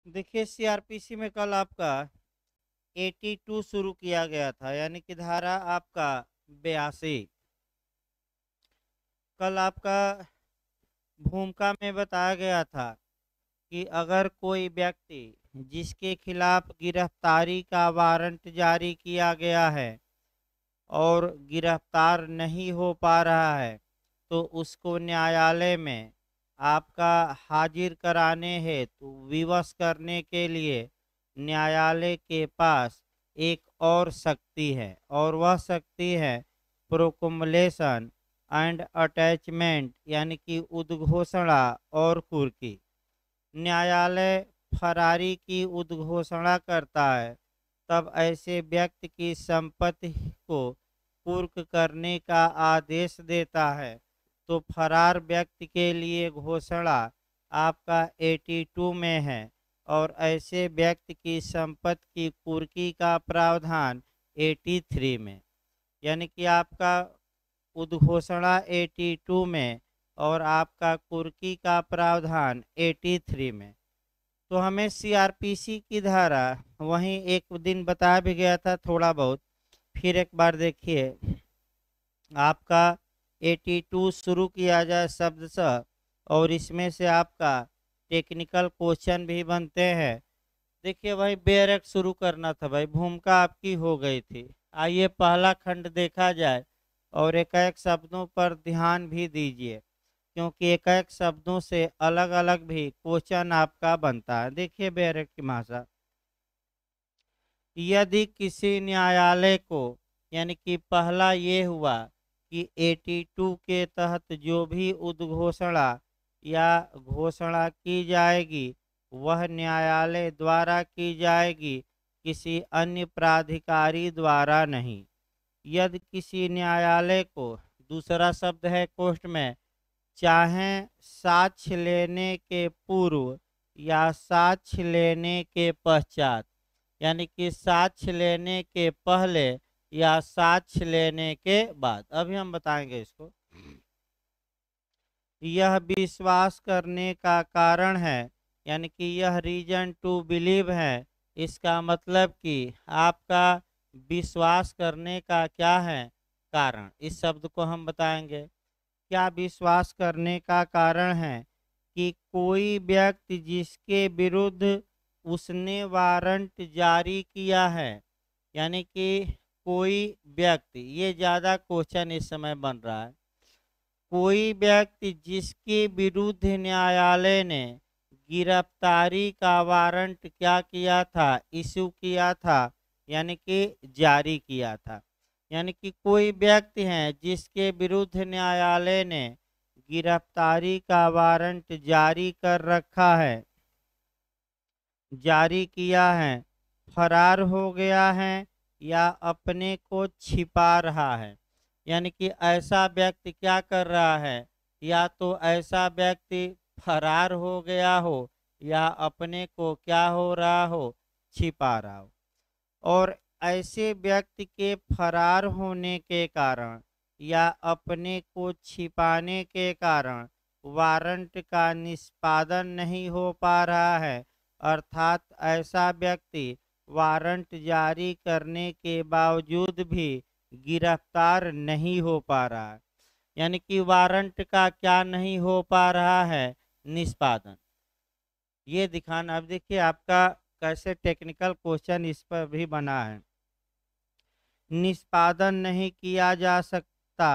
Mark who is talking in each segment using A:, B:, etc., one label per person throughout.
A: देखिए सीआरपीसी में कल आपका 82 शुरू किया गया था, यानी कि धारा आपका 82। कल आपका भूमिका में बताया गया था कि अगर कोई व्यक्ति जिसके खिलाफ गिरफ्तारी का वारंट जारी किया गया है और गिरफ्तार नहीं हो पा रहा है, तो उसको न्यायालय में आपका हाजिर कराने हेतु विवश करने के लिए न्यायालय के पास एक और शक्ति है, और वह शक्ति है प्रोकुमुलेशन एंड अटैचमेंट, यानी कि उद्घोषणा और कुर्की। न्यायालय फरारी की उद्घोषणा करता है, तब ऐसे व्यक्ति की संपत्ति को कुर्क करने का आदेश देता है। तो फरार व्यक्ति के लिए घोषणा आपका 82 में है, और ऐसे व्यक्ति की संपत्ति की कुर्की का प्रावधान 83 में। यानी कि आपका उद्घोषणा 82 में और आपका कुर्की का प्रावधान 83 में। तो हमें सीआरपीसी की धारा वहीं एक दिन बताया भी गया था थोड़ा बहुत। फिर एक बार देखिए, आपका 82 शुरू किया जाए शब्द से, और इसमें से आपका टेक्निकल क्वेश्चन भी बनते हैं। देखिए भाई, बेरक शुरू करना था भाई, भूमिका आपकी हो गई थी। आइए पहला खंड देखा जाए, और एक एक शब्दों पर ध्यान भी दीजिए, क्योंकि एक एक शब्दों से अलग अलग भी क्वेश्चन आपका बनता है। देखिए बेरक की भाषा, यदि किसी न्यायालय को, यानी कि पहला ये हुआ कि 82 के तहत जो भी उद्घोषणा या घोषणा की जाएगी वह न्यायालय द्वारा की जाएगी, किसी अन्य प्राधिकारी द्वारा नहीं। यदि किसी न्यायालय को, दूसरा शब्द है कोष्ठ में, चाहे साक्ष्य लेने के पूर्व या साक्ष्य लेने के पश्चात, यानी कि साक्ष्य लेने के पहले या साक्ष्य लेने के बाद, अभी हम बताएंगे इसको, यह विश्वास करने का कारण है, यानी कि यह रीजन टू बिलीव है। इसका मतलब कि आपका विश्वास करने का क्या है, कारण। इस शब्द को हम बताएंगे। क्या विश्वास करने का कारण है कि कोई व्यक्ति जिसके विरुद्ध उसने वारंट जारी किया है, यानी कि कोई व्यक्ति, ये ज़्यादा क्वेश्चन इस समय बन रहा है, कोई व्यक्ति जिसके विरुद्ध न्यायालय ने गिरफ्तारी का वारंट क्या किया था, इशू किया था, यानी कि जारी किया था। यानी कि कोई व्यक्ति है जिसके विरुद्ध न्यायालय ने गिरफ्तारी का वारंट जारी कर रखा है, जारी किया है, फरार हो गया है या अपने को छिपा रहा है। यानी कि ऐसा व्यक्ति क्या कर रहा है, या तो ऐसा व्यक्ति फरार हो गया हो या अपने को क्या हो रहा हो, छिपा रहा हो। और ऐसे व्यक्ति के फरार होने के कारण या अपने को छिपाने के कारण वारंट का निष्पादन नहीं हो पा रहा है, अर्थात ऐसा व्यक्ति वारंट जारी करने के बावजूद भी गिरफ्तार नहीं हो पा रहा है। यानी कि वारंट का क्या नहीं हो पा रहा है, निष्पादन। ये दिखाना। अब देखिए आपका कैसे टेक्निकल क्वेश्चन इस पर भी बना है। निष्पादन नहीं किया जा सकता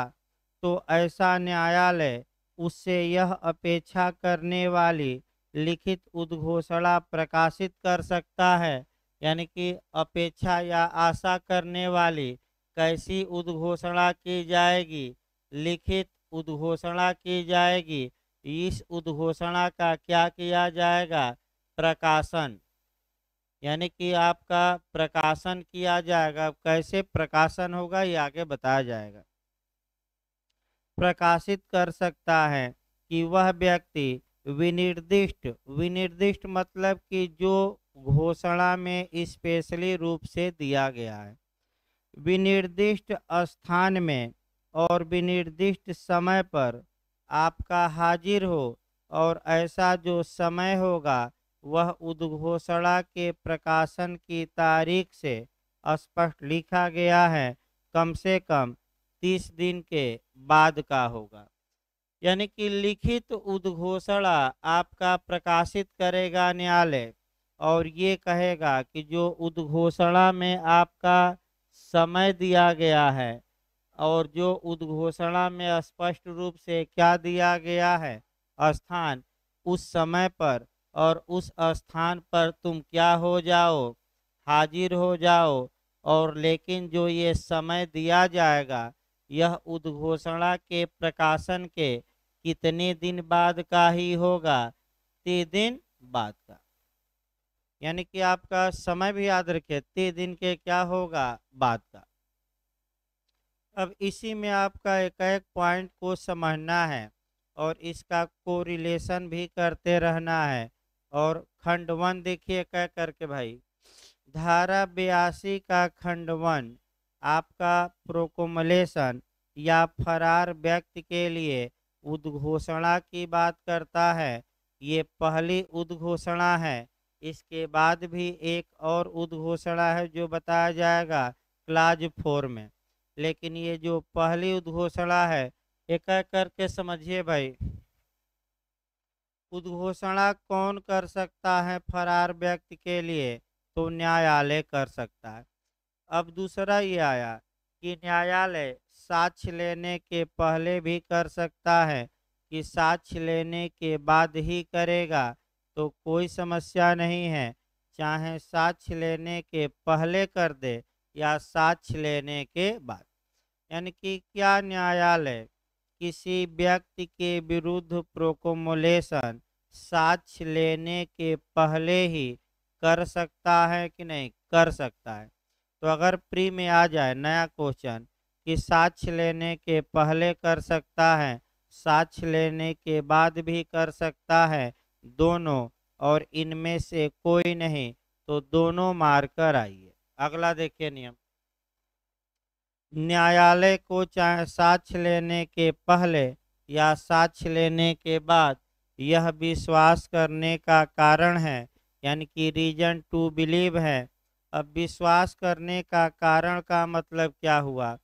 A: तो ऐसा न्यायालय उससे यह अपेक्षा करने वाली लिखित उद्घोषणा प्रकाशित कर सकता है। यानी कि अपेक्षा या आशा करने वाली कैसी उद्घोषणा की जाएगी, लिखित उद्घोषणा की जाएगी। इस उद्घोषणा का क्या किया जाएगा, प्रकाशन, यानी कि आपका प्रकाशन किया जाएगा। कैसे प्रकाशन होगा ये आगे बताया जाएगा। प्रकाशित कर सकता है कि वह व्यक्ति विनिर्दिष्ट, विनिर्दिष्ट मतलब कि जो घोषणा में स्पेशली रूप से दिया गया है, विनिर्दिष्ट स्थान में और विनिर्दिष्ट समय पर आपका हाजिर हो, और ऐसा जो समय होगा वह उद्घोषणा के प्रकाशन की तारीख से स्पष्ट लिखा गया है, कम से कम 30 दिन के बाद का होगा। यानी कि लिखित उद्घोषणा आपका प्रकाशित करेगा न्यायालय, और ये कहेगा कि जो उद्घोषणा में आपका समय दिया गया है और जो उद्घोषणा में स्पष्ट रूप से क्या दिया गया है, स्थान, उस समय पर और उस स्थान पर तुम क्या हो जाओ, हाजिर हो जाओ। और लेकिन जो ये समय दिया जाएगा, यह उद्घोषणा के प्रकाशन के कितने दिन बाद का ही होगा, 30 दिन बाद का। यानी कि आपका समय भी याद रखिए, 30 दिन के क्या होगा, बाद का। अब इसी में आपका एक एक पॉइंट को समझना है और इसका कोरिलेशन भी करते रहना है। और खंड 1 देखिए क्या करके भाई, धारा 82 का खंड 1 आपका प्रोकोमलेशन या फरार व्यक्ति के लिए उद्घोषणा की बात करता है। ये पहली उद्घोषणा है। इसके बाद भी एक और उद्घोषणा है जो बताया जाएगा क्लाज 4 में। लेकिन ये जो पहली उद्घोषणा है, एक एक करके समझिए भाई। उद्घोषणा कौन कर सकता है फरार व्यक्ति के लिए, तो न्यायालय कर सकता है। अब दूसरा ये आया कि न्यायालय साक्ष्य लेने के पहले भी कर सकता है, कि साक्ष्य लेने के बाद ही करेगा तो कोई समस्या नहीं है, चाहे साक्ष्य लेने के पहले कर दे या साक्ष्य लेने के बाद। यानी कि क्या न्यायालय किसी व्यक्ति के विरुद्ध प्रोकोमुलेशन साक्ष्य लेने के पहले ही कर सकता है कि नहीं, कर सकता है। तो अगर प्री में आ जाए नया क्वेश्चन कि साक्ष्य लेने के पहले कर सकता है, साक्ष्य लेने के बाद भी कर सकता है, दोनों, और इनमें से कोई नहीं, तो दोनों मारकर आइए। अगला देखिए नियम, न्यायालय को चाहे साक्ष्य लेने के पहले या साक्ष्य लेने के बाद यह विश्वास करने का कारण है, यानी कि रीजन टू बिलीव है। अब विश्वास करने का कारण का मतलब क्या हुआ,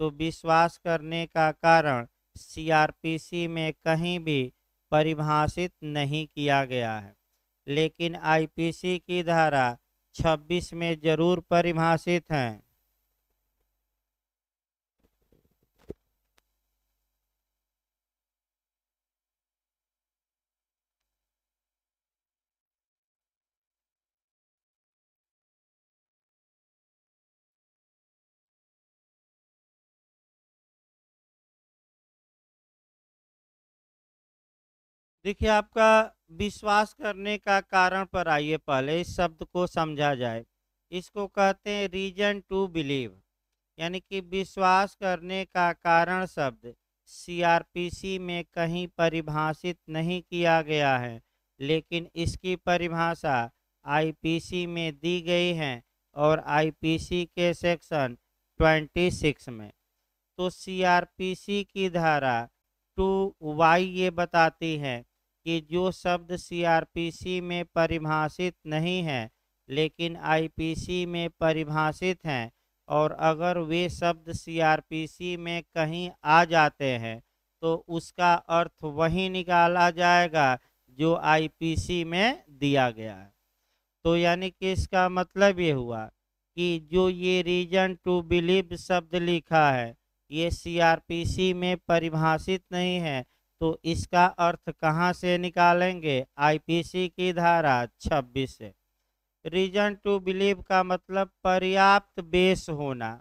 A: तो विश्वास करने का कारण सीआरपीसी में कहीं भी परिभाषित नहीं किया गया है, लेकिन आईपीसी की धारा 26 में जरूर परिभाषित है। देखिए आपका विश्वास करने का कारण पर आइए, पहले इस शब्द को समझा जाए। इसको कहते हैं रीजन टू बिलीव, यानी कि विश्वास करने का कारण शब्द सीआरपीसी में कहीं परिभाषित नहीं किया गया है, लेकिन इसकी परिभाषा आईपीसी में दी गई है और आईपीसी के सेक्शन 26 में। तो सीआरपीसी की धारा 2Y ये बताती है कि जो शब्द सीआरपीसी में परिभाषित नहीं है लेकिन आईपीसी में परिभाषित हैं, और अगर वे शब्द सीआरपीसी में कहीं आ जाते हैं तो उसका अर्थ वही निकाला जाएगा जो आईपीसी में दिया गया है। तो यानी कि इसका मतलब ये हुआ कि जो ये रीजन टू बिलीव शब्द लिखा है ये सीआरपीसी में परिभाषित नहीं है, तो इसका अर्थ कहाँ से निकालेंगे, आईपीसी की धारा 26 से। रीजन टू बिलीव का मतलब पर्याप्त बेस होना,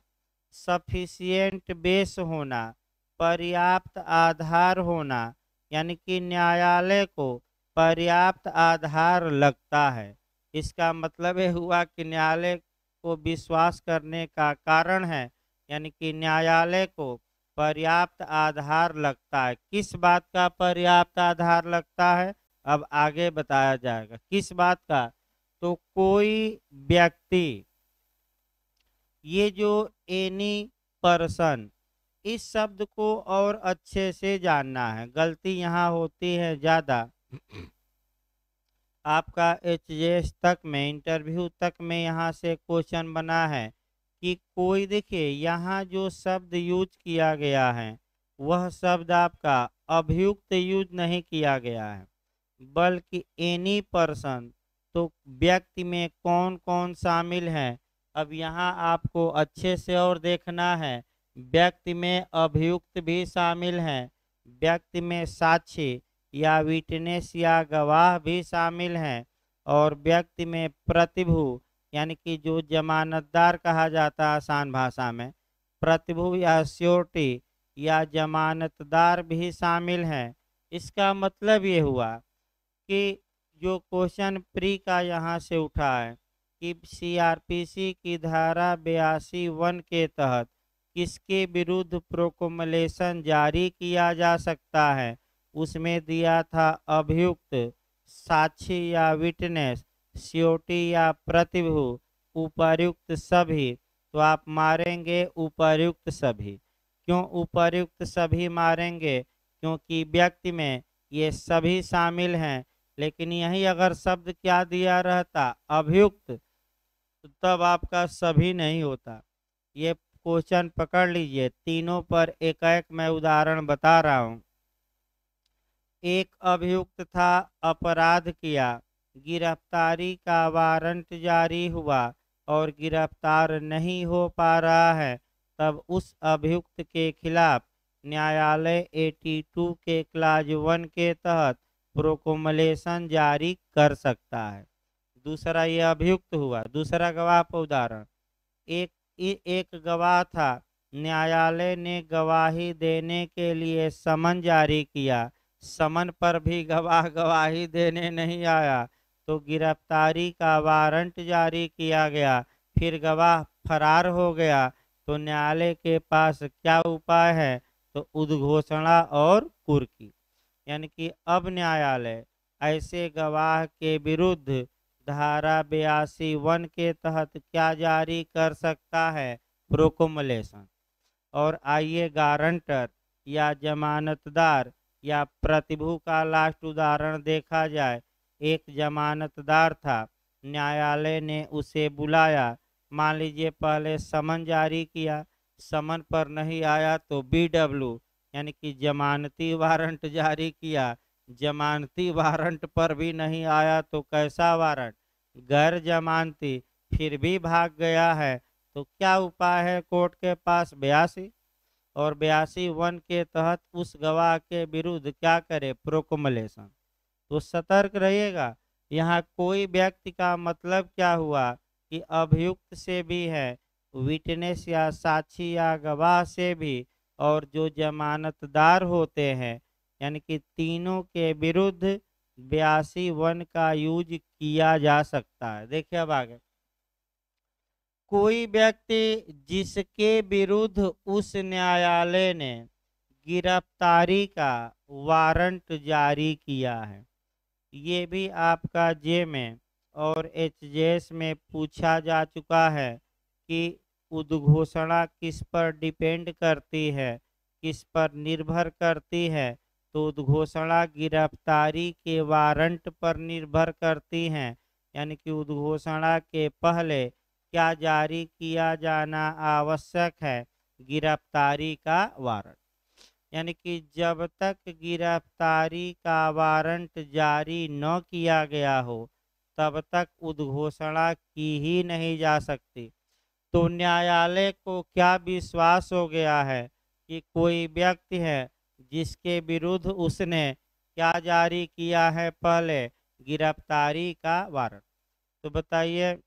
A: सफिशिएंट बेस होना, पर्याप्त आधार होना, यानी कि न्यायालय को पर्याप्त आधार लगता है। इसका मतलब ये हुआ कि न्यायालय को विश्वास करने का कारण है, यानी कि न्यायालय को पर्याप्त आधार लगता है। किस बात का पर्याप्त आधार लगता है, अब आगे बताया जाएगा किस बात का। तो कोई व्यक्ति, ये जो एनी पर्सन, इस शब्द को और अच्छे से जानना है, गलती यहाँ होती है ज़्यादा। आपका एचजेएस तक में, इंटरव्यू तक में यहाँ से क्वेश्चन बना है कि कोई, देखिए यहाँ जो शब्द यूज किया गया है वह शब्द आपका अभियुक्त यूज नहीं किया गया है, बल्कि एनी पर्सन। तो व्यक्ति में कौन कौन शामिल है, अब यहाँ आपको अच्छे से और देखना है। व्यक्ति में अभियुक्त भी शामिल हैं, व्यक्ति में साक्षी या विटनेस या गवाह भी शामिल हैं, और व्यक्ति में प्रतिभू यानी कि जो जमानतदार कहा जाता है आसान भाषा में, प्रतिभू या श्योरिटी या जमानतदार भी शामिल हैं। इसका मतलब ये हुआ कि जो क्वेश्चन प्री का यहाँ से उठा है कि सीआरपीसी की धारा 82(1) के तहत किसके विरुद्ध प्रोक्लेमेशन जारी किया जा सकता है, उसमें दिया था अभियुक्त, साक्षी या विटनेस, श्योरिटी या प्रतिभू, उपर्युक्त सभी। तो आप मारेंगे उपर्युक्त सभी। क्यों उपर्युक्त सभी मारेंगे? क्योंकि व्यक्ति में ये सभी शामिल हैं, लेकिन यही अगर शब्द क्या दिया रहता अभियुक्त, तो तब आपका सभी नहीं होता। ये क्वेश्चन पकड़ लीजिए, तीनों पर एक एक मैं उदाहरण बता रहा हूँ। एक अभियुक्त था, अपराध किया, गिरफ्तारी का वारंट जारी हुआ और गिरफ्तार नहीं हो पा रहा है, तब उस अभियुक्त के खिलाफ न्यायालय 82 के क्लाज 1 के तहत प्रोक्लेमेशन जारी कर सकता है। दूसरा ये अभियुक्त हुआ। दूसरा गवाह पर उदाहरण, एक गवाह था, न्यायालय ने गवाही देने के लिए समन जारी किया, समन पर भी गवाह गवाही देने नहीं आया, तो गिरफ्तारी का वारंट जारी किया गया, फिर गवाह फरार हो गया, तो न्यायालय के पास क्या उपाय है? तो उद्घोषणा और कुर्की। यानी कि अब न्यायालय ऐसे गवाह के विरुद्ध धारा 82(1) के तहत क्या जारी कर सकता है? प्रोक्लेमेशन। और आइए गारंटर या जमानतदार या प्रतिभू का लास्ट उदाहरण देखा जाए। एक जमानतदार था, न्यायालय ने उसे बुलाया, मान लीजिए पहले समन जारी किया, समन पर नहीं आया तो BW यानी कि जमानती वारंट जारी किया, जमानती वारंट पर भी नहीं आया तो कैसा वारंट? गैर जमानती, फिर भी भाग गया है, तो क्या उपाय है कोर्ट के पास? 82 और 82(1) के तहत उस गवाह के विरुद्ध क्या करे? प्रोक्लेमेशन। तो सतर्क रहिएगा। यहाँ कोई व्यक्ति का मतलब क्या हुआ कि अभियुक्त से भी है, विटनेस या साक्षी या गवाह से भी, और जो जमानतदार होते हैं, यानी कि तीनों के विरुद्ध 82(1) का यूज किया जा सकता है। देखिए अब आगे, कोई व्यक्ति जिसके विरुद्ध उस न्यायालय ने गिरफ्तारी का वारंट जारी किया है, ये भी आपका जे में और एचजेएस में पूछा जा चुका है कि उद्घोषणा किस पर डिपेंड करती है, किस पर निर्भर करती है? तो उद्घोषणा गिरफ्तारी के वारंट पर निर्भर करती हैं, यानी कि उद्घोषणा के पहले क्या जारी किया जाना आवश्यक है? गिरफ्तारी का वारंट। यानी कि जब तक गिरफ्तारी का वारंट जारी न किया गया हो, तब तक उद्घोषणा की ही नहीं जा सकती। तो न्यायालय को क्या विश्वास हो गया है कि कोई व्यक्ति है जिसके विरुद्ध उसने क्या जारी किया है? पहले गिरफ्तारी का वारंट। तो बताइए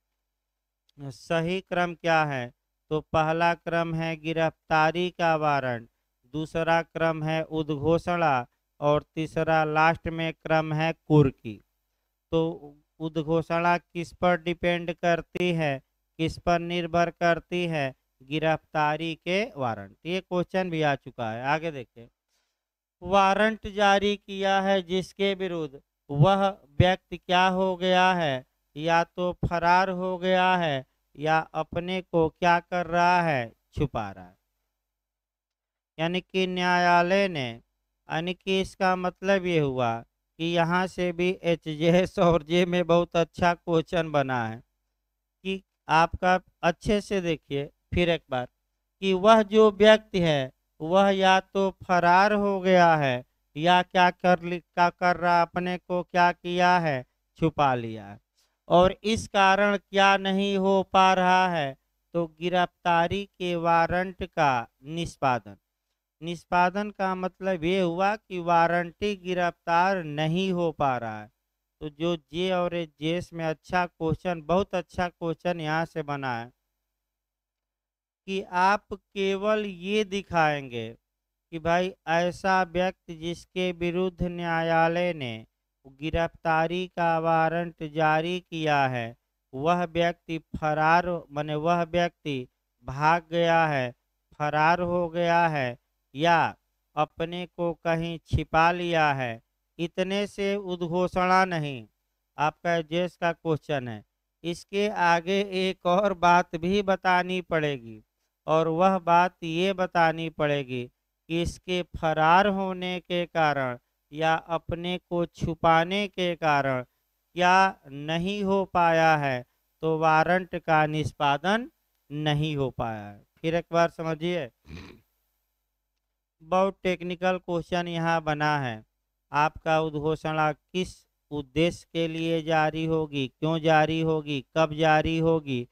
A: सही क्रम क्या है? तो पहला क्रम है गिरफ्तारी का वारंट, दूसरा क्रम है उद्घोषणा, और तीसरा लास्ट में क्रम है कुर्की। तो उद्घोषणा किस पर डिपेंड करती है, किस पर निर्भर करती है? गिरफ्तारी के वारंट। ये क्वेश्चन भी आ चुका है। आगे देखिए, वारंट जारी किया है जिसके विरुद्ध, वह व्यक्ति क्या हो गया है? या तो फरार हो गया है, या अपने को क्या कर रहा है? छुपा रहा है। यानी कि न्यायालय ने, यानी कि इसका मतलब ये हुआ कि यहाँ से भी एच जे और जे में बहुत अच्छा क्वेश्चन बना है कि आपका अच्छे से देखिए फिर एक बार कि वह जो व्यक्ति है वह या तो फरार हो गया है या क्या कर रहा अपने को क्या किया है, छुपा लिया है। और इस कारण क्या नहीं हो पा रहा है, तो गिरफ्तारी के वारंट का निष्पादन। निष्पादन का मतलब ये हुआ कि वारंटी गिरफ्तार नहीं हो पा रहा है। तो जो जे और जेस में अच्छा क्वेश्चन, बहुत अच्छा क्वेश्चन यहाँ से बना है कि आप केवल ये दिखाएंगे कि भाई ऐसा व्यक्ति जिसके विरुद्ध न्यायालय ने गिरफ्तारी का वारंट जारी किया है, वह व्यक्ति फरार माने वह व्यक्ति भाग गया है, फरार हो गया है या अपने को कहीं छिपा लिया है। इतने से उद्घोषणा नहीं, आपका जेस का क्वेश्चन है। इसके आगे एक और बात भी बतानी पड़ेगी और वह बात ये बतानी पड़ेगी कि इसके फरार होने के कारण या अपने को छुपाने के कारण क्या नहीं हो पाया है, तो वारंट का निष्पादन नहीं हो पाया है। फिर एक बार समझिए, बहुत टेक्निकल क्वेश्चन यहाँ बना है। आपका उद्घोषणा किस उद्देश्य के लिए जारी होगी, क्यों जारी होगी, कब जारी होगी।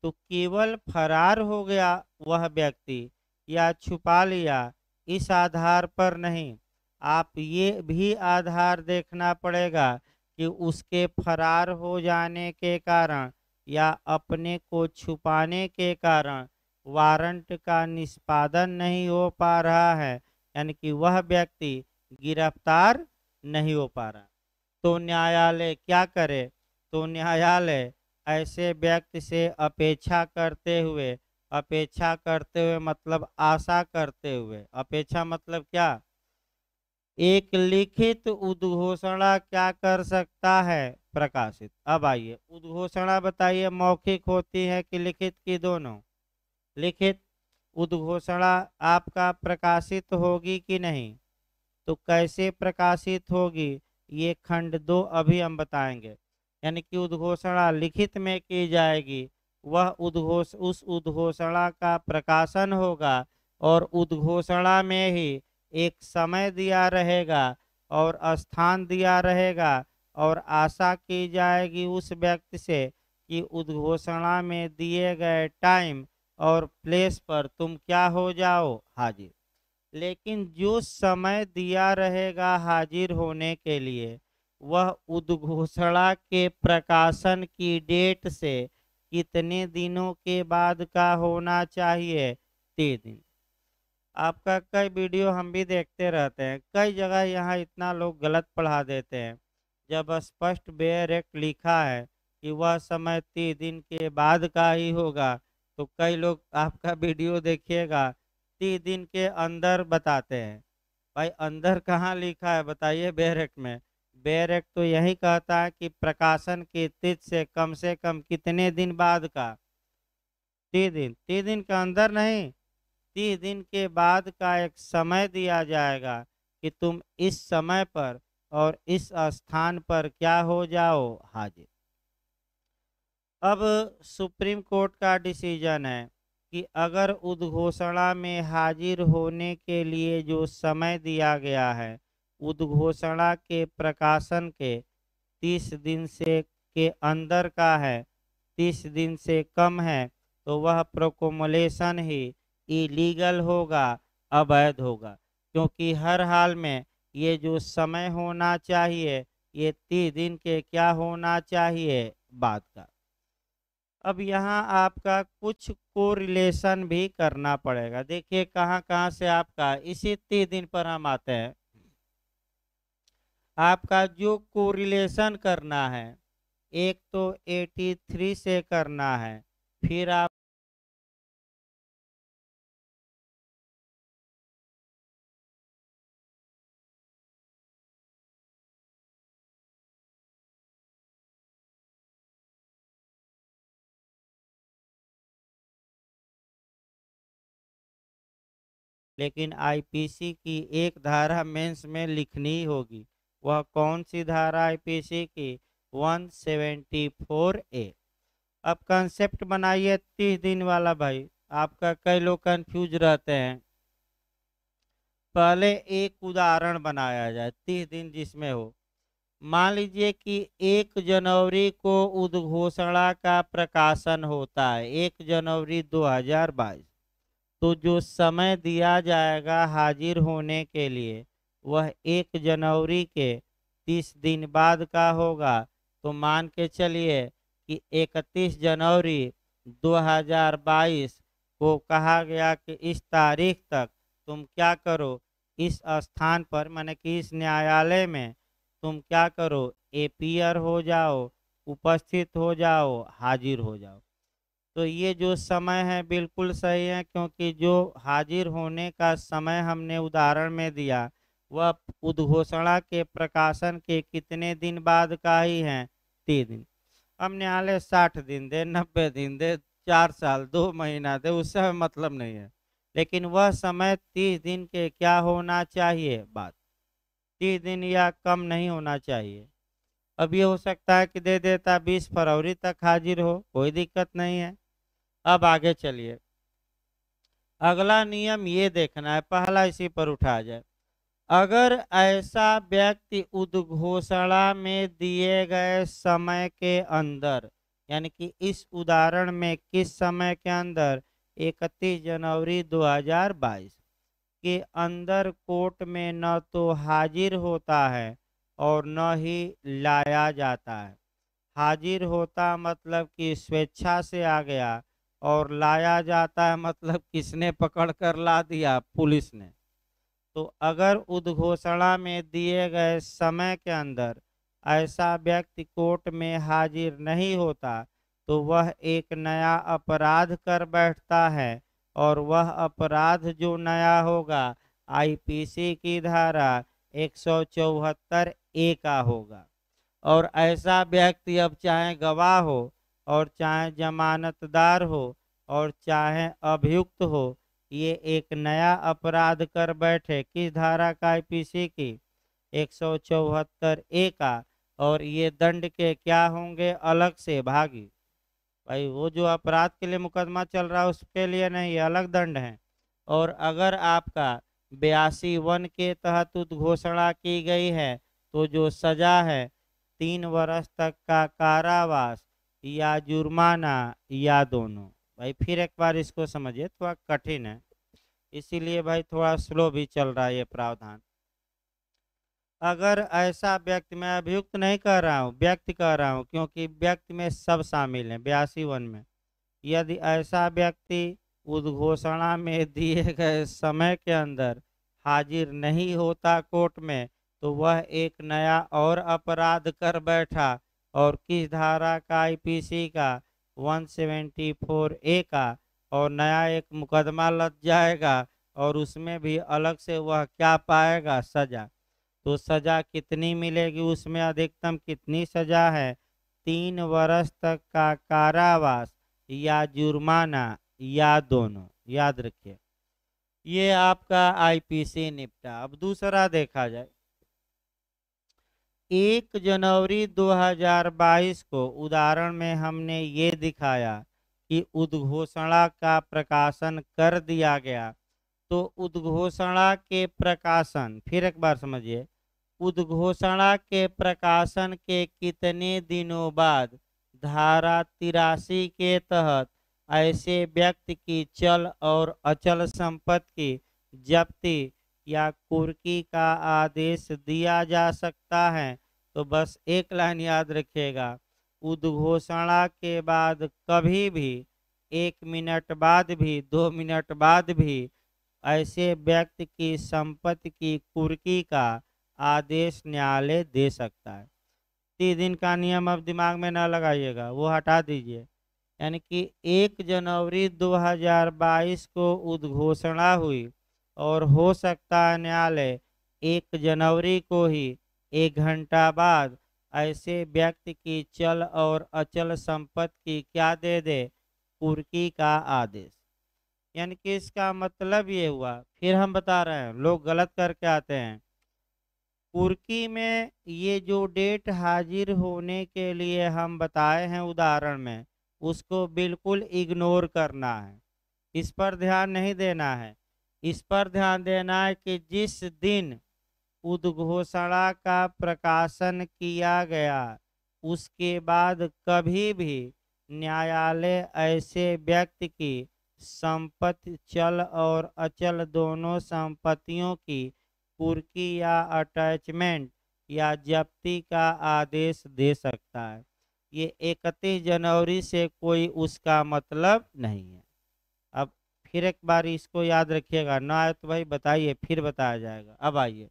A: तो केवल फरार हो गया वह व्यक्ति या छुपा लिया, इस आधार पर नहीं, आप ये भी आधार देखना पड़ेगा कि उसके फरार हो जाने के कारण या अपने को छुपाने के कारण वारंट का निष्पादन नहीं हो पा रहा है, यानी कि वह व्यक्ति गिरफ्तार नहीं हो पा रहा। तो न्यायालय क्या करे, तो न्यायालय ऐसे व्यक्ति से अपेक्षा करते हुए मतलब आशा करते हुए, अपेक्षा मतलब क्या, एक लिखित उद्घोषणा क्या कर सकता है, प्रकाशित। अब आइए उद्घोषणा बताइए मौखिक होती है कि लिखित की, दोनों। लिखित उद्घोषणा आपका प्रकाशित होगी कि नहीं, तो कैसे प्रकाशित होगी, ये खंड 2 अभी हम बताएंगे। यानी कि उद्घोषणा लिखित में की जाएगी, वह उस उद्घोषणा का प्रकाशन होगा और उद्घोषणा में ही एक समय दिया रहेगा और स्थान दिया रहेगा और आशा की जाएगी उस व्यक्ति से कि उद्घोषणा में दिए गए टाइम और प्लेस पर तुम क्या हो जाओ, हाजिर। लेकिन जो समय दिया रहेगा हाजिर होने के लिए, वह उद्घोषणा के प्रकाशन की डेट से कितने दिनों के बाद का होना चाहिए, 3 दिन। आपका कई वीडियो हम भी देखते रहते हैं, कई जगह यहाँ इतना लोग गलत पढ़ा देते हैं। जब स्पष्ट बेयर एक्ट लिखा है कि वह समय 30 दिन के बाद का ही होगा, तो कई लोग आपका वीडियो देखिएगा 30 दिन के अंदर बताते हैं। भाई अंदर कहाँ लिखा है बताइए बेयर एक्ट में। बेयर एक्ट तो यही कहता है कि प्रकाशन की तिथि से कम कितने दिन बाद का, 30 दिन। 30 दिन के अंदर नहीं, 30 दिन के बाद का एक समय दिया जाएगा कि तुम इस समय पर और इस स्थान पर क्या हो जाओ, हाजिर। अब सुप्रीम कोर्ट का डिसीजन है कि अगर उद्घोषणा में हाजिर होने के लिए जो समय दिया गया है उद्घोषणा के प्रकाशन के 30 दिन से के अंदर का है, 30 दिन से कम है, तो वह प्रोकोमुलेशन ही इलीगल होगा, अवैध होगा। क्योंकि हर हाल में ये जो समय होना चाहिए ये 30 दिन के क्या होना चाहिए, बाद का। अब यहाँ आपका कुछ कोरिलेशन भी करना पड़ेगा। देखिए कहाँ कहाँ से आपका इसी 30 दिन पर हम आते हैं। आपका जो कोरिलेशन करना है, एक तो 83 से करना है, फिर आप लेकिन आईपीसी की एक धारा मेंस में लिखनी ही होगी वह कौन सी धारा आईपीसी की? 174A। अब कंसेप्ट बनाइए 30 दिन वाला भाई। आपका कई लोग कंफ्यूज रहते हैं। पहले एक उदाहरण बनाया जाए 30 दिन जिसमें हो। मान लीजिए कि 1 जनवरी को उद्घोषणा का प्रकाशन होता है, 1 जनवरी 2022। तो जो समय दिया जाएगा हाजिर होने के लिए वह 1 जनवरी के 30 दिन बाद का होगा। तो मान के चलिए कि 31 जनवरी 2022 को कहा गया कि इस तारीख तक तुम क्या करो, इस स्थान पर माने कि इस न्यायालय में तुम क्या करो, एपियर हो जाओ, उपस्थित हो जाओ, हाजिर हो जाओ। तो ये जो समय है बिल्कुल सही है, क्योंकि जो हाजिर होने का समय हमने उदाहरण में दिया वह उद्घोषणा के प्रकाशन के कितने दिन बाद का ही है? 3 दिन। अब न्यायालय 60 दिन दे, 90 दिन दे, 4 साल, 2 महीना दे, उससे हमें मतलब नहीं है। लेकिन वह समय 30 दिन के क्या होना चाहिए? बात 30 दिन या कम नहीं होना चाहिए। अब ये हो सकता है कि दे देता 20 फरवरी तक हाजिर हो, कोई दिक्कत नहीं है। अब आगे चलिए। अगला नियम ये देखना है, पहला इसी पर उठा जाए। अगर ऐसा व्यक्ति उद्घोषणा में दिए गए समय के अंदर, यानी कि इस उदाहरण में किस समय के अंदर, 31 जनवरी 2022 के अंदर कोर्ट में न तो हाजिर होता है और न ही लाया जाता है। हाजिर होता मतलब कि स्वेच्छा से आ गया, और लाया जाता है मतलब किसने पकड़ कर ला दिया? पुलिस ने। तो अगर उद्घोषणा में दिए गए समय के अंदर ऐसा व्यक्ति कोर्ट में हाजिर नहीं होता तो वह एक नया अपराध कर बैठता है, और वह अपराध जो नया होगा आईपीसी की धारा 174A का होगा। और ऐसा व्यक्ति अब चाहे गवाह हो और चाहे जमानतदार हो और चाहे अभियुक्त हो, ये एक नया अपराध कर बैठे किस धारा का? आईपीसी की 174A का। और ये दंड के क्या होंगे? अलग से भागी। भाई वो जो अपराध के लिए मुकदमा चल रहा है उसके लिए नहीं, ये अलग दंड है। और अगर आपका 82 के तहत उद्घोषणा की गई है तो जो सजा है 3 वर्ष तक का कारावास या जुर्माना या दोनों। भाई फिर एक बार इसको समझिए, थोड़ा कठिन है इसीलिए भाई थोड़ा स्लो भी चल रहा है ये प्रावधान। अगर ऐसा व्यक्ति, मैं अभियुक्त नहीं कह रहा हूँ, व्यक्ति कह रहा हूँ, क्योंकि व्यक्ति में सब शामिल हैं 82 में। यदि ऐसा व्यक्ति उद्घोषणा में दिए गए समय के अंदर हाजिर नहीं होता कोर्ट में तो वह एक नया और अपराध कर बैठा, और किस धारा का? आईपीसी का 174A का। और नया एक मुकदमा लग जाएगा और उसमें भी अलग से वह क्या पाएगा? सजा। तो सजा कितनी मिलेगी? उसमें अधिकतम कितनी सजा है? 3 वर्ष तक का कारावास या जुर्माना या दोनों। याद रखिए, ये आपका आईपीसी निपटा। अब दूसरा देखा जाए। 1 जनवरी 2022 को उदाहरण में हमने ये दिखाया कि उद्घोषणा का प्रकाशन कर दिया गया। तो उद्घोषणा के प्रकाशन, फिर एक बार समझिए, उद्घोषणा के प्रकाशन के कितने दिनों बाद धारा 83 के तहत ऐसे व्यक्ति की चल और अचल संपत्ति की जब्ती या कुर्की का आदेश दिया जा सकता है? तो बस एक लाइन याद रखिएगा, उद्घोषणा के बाद कभी भी 1 मिनट बाद भी 2 मिनट बाद भी ऐसे व्यक्ति की संपत्ति की कुर्की का आदेश न्यायालय दे सकता है। 30 दिन का नियम अब दिमाग में ना लगाइएगा, वो हटा दीजिए। यानी कि 1 जनवरी 2022 को उद्घोषणा हुई और हो सकता है न्यायालय 1 जनवरी को ही 1 घंटा बाद ऐसे व्यक्ति की चल और अचल संपत्ति की क्या दे दे? कुर्की का आदेश। यानी कि इसका मतलब ये हुआ, फिर हम बता रहे हैं, लोग गलत करके आते हैं। कुर्की में ये जो डेट हाजिर होने के लिए हम बताए हैं उदाहरण में, उसको बिल्कुल इग्नोर करना है, इस पर ध्यान नहीं देना है। इस पर ध्यान देना है कि जिस दिन उद्घोषणा का प्रकाशन किया गया उसके बाद कभी भी न्यायालय ऐसे व्यक्ति की संपत्ति, चल और अचल दोनों संपत्तियों की कुर्की या अटैचमेंट या जब्ती का आदेश दे सकता है। ये 31 जनवरी से कोई उसका मतलब नहीं है। अब फिर एक बार इसको याद रखिएगा, ना आए तो भाई बताइए, फिर बताया जाएगा। अब आइए,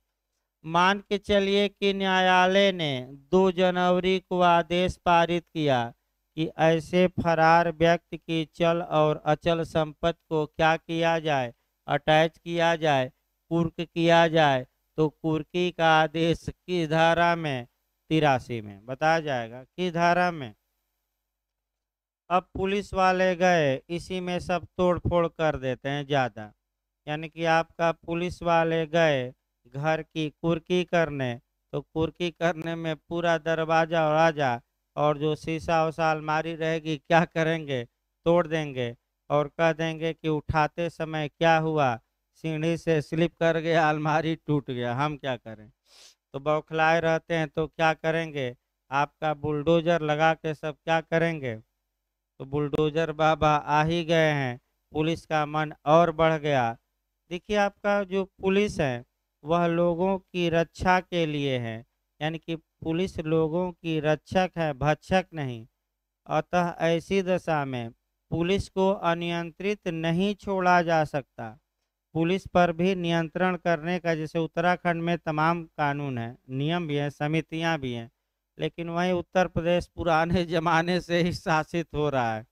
A: मान के चलिए कि न्यायालय ने 2 जनवरी को आदेश पारित किया कि ऐसे फरार व्यक्ति की चल और अचल संपत्ति को क्या किया जाए, अटैच किया जाए, कुर्क किया जाए। तो कुर्की का आदेश किस धारा में? 83 में बताया जाएगा। किस धारा में? अब पुलिस वाले गए, इसी में सब तोड़ फोड़ कर देते हैं ज़्यादा। यानी कि आपका पुलिस वाले गए घर की कुर्की करने, तो कुर्की करने में पूरा दरवाजा वराजा और जो शीशा उसा अलमारी रहेगी क्या करेंगे? तोड़ देंगे और कह देंगे कि उठाते समय क्या हुआ, सीढ़ी से स्लिप कर गया, अलमारी टूट गया, हम क्या करें। तो बौखलाए रहते हैं तो क्या करेंगे, आपका बुलडोजर लगा के सब क्या करेंगे। तो बुलडोजर बाबा आ ही गए हैं, पुलिस का मन और बढ़ गया। देखिए, आपका जो पुलिस है वह लोगों की रक्षा के लिए है, यानी कि पुलिस लोगों की रक्षक है, भक्षक नहीं। अतः ऐसी दशा में पुलिस को अनियंत्रित नहीं छोड़ा जा सकता। पुलिस पर भी नियंत्रण करने का, जैसे उत्तराखंड में तमाम कानून है, नियम भी हैं, समितियां भी हैं, लेकिन वहीं उत्तर प्रदेश पुराने जमाने से ही शासित हो रहा है।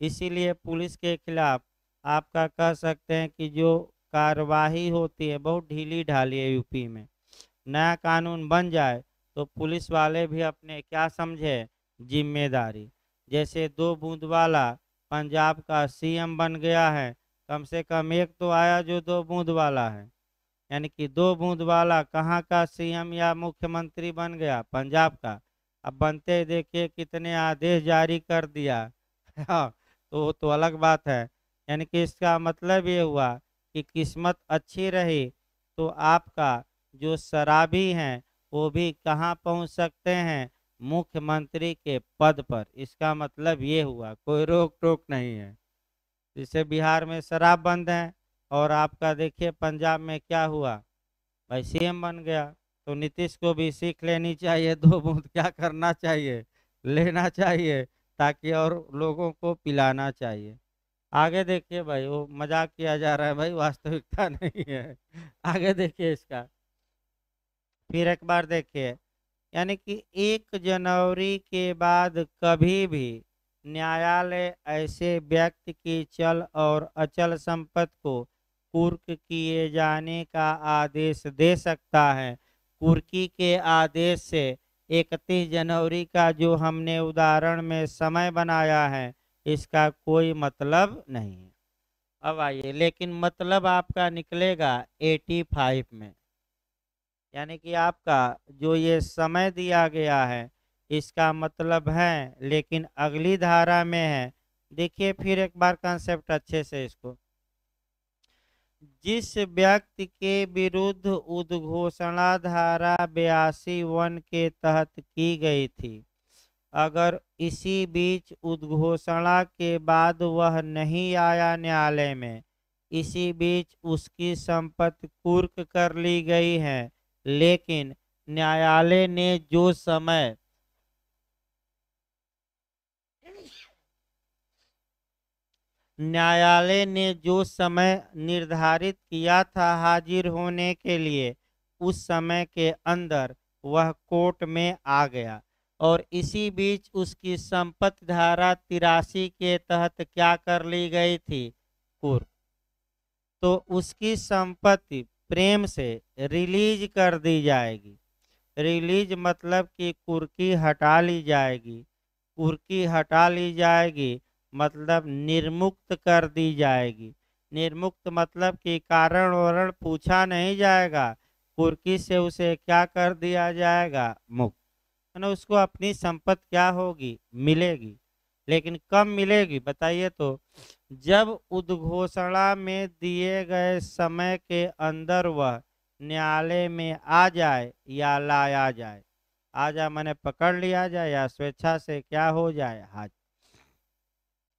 A: इसीलिए पुलिस के खिलाफ आपका कह सकते हैं कि जो कार्यवाही होती है बहुत ढीली ढाली है यूपी में। नया कानून बन जाए तो पुलिस वाले भी अपने क्या समझे, जिम्मेदारी। जैसे 2 बूंद वाला पंजाब का सीएम बन गया है, कम से कम एक तो आया जो 2 बूंद वाला है, यानी कि 2 बूंद वाला कहाँ का सीएम या मुख्यमंत्री बन गया, पंजाब का। अब बनते ही देखिए कितने आदेश जारी कर दिया। हाँ, तो वो तो अलग बात है। यानी कि इसका मतलब ये हुआ कि किस्मत अच्छी रही तो आपका जो शराबी हैं वो भी कहाँ पहुँच सकते हैं, मुख्यमंत्री के पद पर। इसका मतलब ये हुआ, कोई रोक टोक नहीं है। जैसे बिहार में शराब बंद है और आपका देखिए पंजाब में क्या हुआ, भाई सीएम बन गया। तो नीतीश को भी सीख लेनी चाहिए, 2 बूंद क्या करना चाहिए, लेना चाहिए, ताकि और लोगों को पिलाना चाहिए। आगे देखिए भाई, वो मजाक किया जा रहा है भाई, वास्तविकता नहीं है। आगे देखिए इसका, फिर एक बार देखिए, यानी कि 1 जनवरी के बाद कभी भी न्यायालय ऐसे व्यक्ति की चल और अचल संपत्ति को कुर्क किए जाने का आदेश दे सकता है। कुर्की के आदेश से 31 जनवरी का जो हमने उदाहरण में समय बनाया है इसका कोई मतलब नहीं है। अब आइए, लेकिन मतलब आपका निकलेगा 85 में, यानी कि आपका जो ये समय दिया गया है इसका मतलब है, लेकिन अगली धारा में है। देखिए फिर एक बार कंसेप्ट अच्छे से इसको, जिस व्यक्ति के विरुद्ध उद्घोषणा धारा 82(1) के तहत की गई थी, अगर इसी बीच उद्घोषणा के बाद वह नहीं आया न्यायालय में, इसी बीच उसकी संपत्ति कुर्क कर ली गई है, लेकिन न्यायालय ने जो समय निर्धारित किया था हाजिर होने के लिए, उस समय के अंदर वह कोर्ट में आ गया और इसी बीच उसकी संपत्ति धारा 83 के तहत क्या कर ली गई थी, कुर्क। तो उसकी संपत्ति प्रेम से रिलीज कर दी जाएगी। रिलीज मतलब कि कुर्की हटा ली जाएगी। कुर्की हटा ली जाएगी मतलब निर्मुक्त कर दी जाएगी। निर्मुक्त मतलब कि कारण वरण पूछा नहीं जाएगा, कुर्की से उसे क्या कर दिया जाएगा, मुक्त। है ना, उसको अपनी संपत्ति क्या होगी, मिलेगी। लेकिन कब मिलेगी बताइए तो, जब उद्घोषणा में दिए गए समय के अंदर वह न्यायालय में आ जाए या लाया जाए। आ जाए मैंने पकड़ लिया जाए, या स्वेच्छा से क्या हो जाए, हाजिर।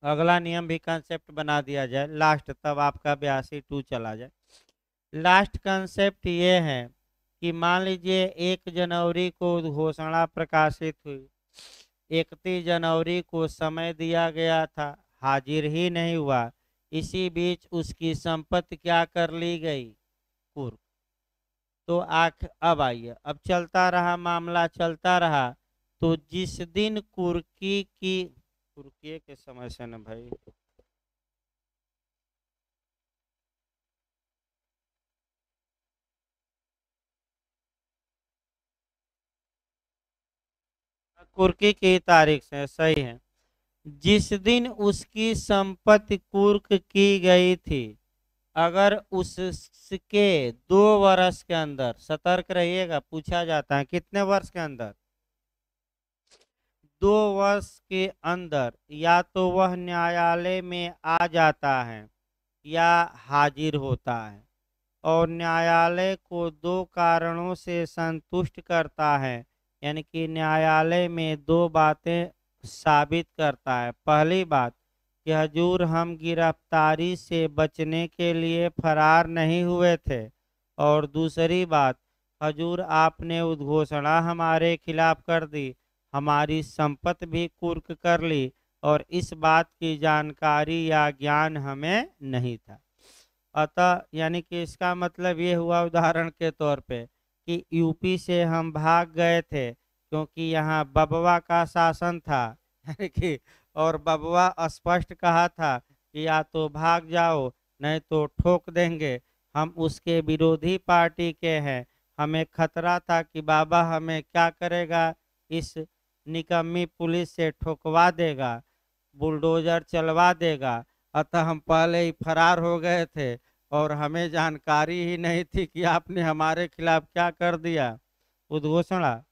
A: अगला नियम भी कंसेप्ट बना दिया जाए लास्ट, तब आपका 82 चला जाए। लास्ट कंसेप्ट ये है कि मान लीजिए 1 जनवरी को घोषणा प्रकाशित हुई, 31 जनवरी को समय दिया गया था, हाजिर ही नहीं हुआ। इसी बीच उसकी संपत्ति क्या कर ली गई, कुर्क। तो अब आइए, अब चलता रहा मामला, चलता रहा। तो जिस दिन कुर्की की, कुर्की के समय से न भाई, कुर्की की तारीख से सही है। जिस दिन उसकी संपत्ति कुर्क की गई थी, अगर उसके 2 वर्ष के अंदर, सतर्क रहिएगा, पूछा जाता है कितने वर्ष के अंदर, 2 वर्ष के अंदर या तो वह न्यायालय में आ जाता है या हाजिर होता है, और न्यायालय को 2 कारणों से संतुष्ट करता है। यानी कि न्यायालय में 2 बातें साबित करता है। पहली बात कि हजूर हम गिरफ्तारी से बचने के लिए फरार नहीं हुए थे, और दूसरी बात, हजूर आपने उद्घोषणा हमारे खिलाफ कर दी, हमारी संपत्ति भी कुर्क कर ली, और इस बात की जानकारी या ज्ञान हमें नहीं था। अतः यानी कि इसका मतलब ये हुआ, उदाहरण के तौर पे, कि यूपी से हम भाग गए थे क्योंकि यहाँ बबवा का शासन था, यानी कि, और बबवा स्पष्ट कहा था कि या तो भाग जाओ नहीं तो ठोक देंगे। हम उसके विरोधी पार्टी के हैं, हमें खतरा था कि बाबा हमें क्या करेगा, इस निकम्मी पुलिस से ठोकवा देगा, बुलडोजर चलवा देगा। अतः हम पहले ही फरार हो गए थे, और हमें जानकारी ही नहीं थी कि आपने हमारे खिलाफ क्या कर दिया, उद्घोषणा।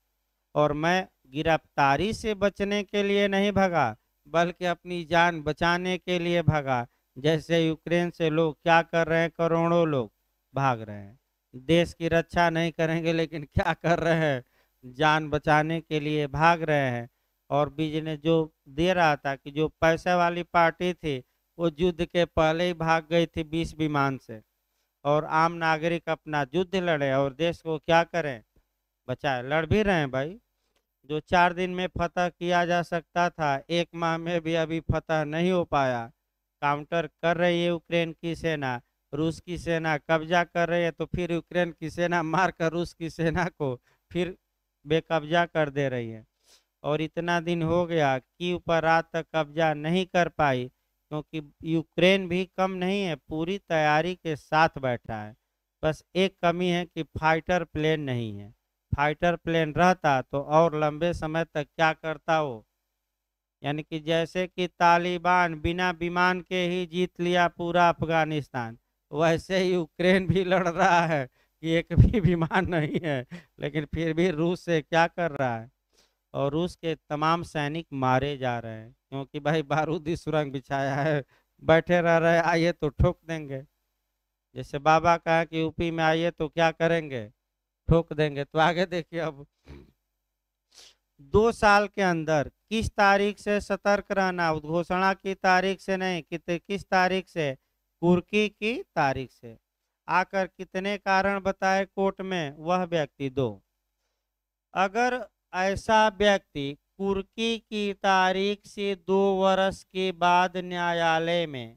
A: और मैं गिरफ्तारी से बचने के लिए नहीं भगा, बल्कि अपनी जान बचाने के लिए भगा। जैसे यूक्रेन से लोग क्या कर रहे हैं, करोड़ों लोग भाग रहे हैं, देश की रक्षा नहीं करेंगे लेकिन क्या कर रहे हैं, जान बचाने के लिए भाग रहे हैं। और बिजनेस जो दे रहा था, कि जो पैसे वाली पार्टी थी, वो युद्ध के पहले ही भाग गई थी 20 विमान से, और आम नागरिक अपना युद्ध लड़े और देश को क्या करें, बचाए। लड़ भी रहे हैं भाई। जो 4 दिन में फतह किया जा सकता था, 1 माह में भी अभी फतह नहीं हो पाया। काउंटर कर रही है यूक्रेन की सेना, रूस की सेना कब्जा कर रही है, तो फिर यूक्रेन की सेना मारकर रूस की सेना को फिर बेकब्जा कर दे रही है। और इतना दिन हो गया कीव पर रात तक कब्जा नहीं कर पाई, क्योंकि यूक्रेन भी कम नहीं है, पूरी तैयारी के साथ बैठा है। बस एक कमी है कि फाइटर प्लेन नहीं है। फाइटर प्लेन रहता तो और लंबे समय तक क्या करता वो, यानी कि जैसे कि तालिबान बिना विमान के ही जीत लिया पूरा अफगानिस्तान, वैसे ही यूक्रेन भी लड़ रहा है कि एक भी विमान नहीं है, लेकिन फिर भी रूस से क्या कर रहा है, और रूस के तमाम सैनिक मारे जा रहे हैं, क्योंकि भाई बारूदी सुरंग बिछाया है, बैठे रह रहे, आइए तो ठोक देंगे। जैसे बाबा कहा कि यूपी में आइए तो क्या करेंगे, ठोक देंगे। तो आगे देखिए, अब 2 साल के अंदर किस तारीख से सतर्क रहना, उद्घोषणा की तारीख से नहीं, किस तारीख से, कुर्की की तारीख से। आकर कितने कारण बताए कोर्ट में, वह व्यक्ति दो। अगर ऐसा व्यक्ति कुर्की की तारीख से 2 वर्ष के बाद न्यायालय में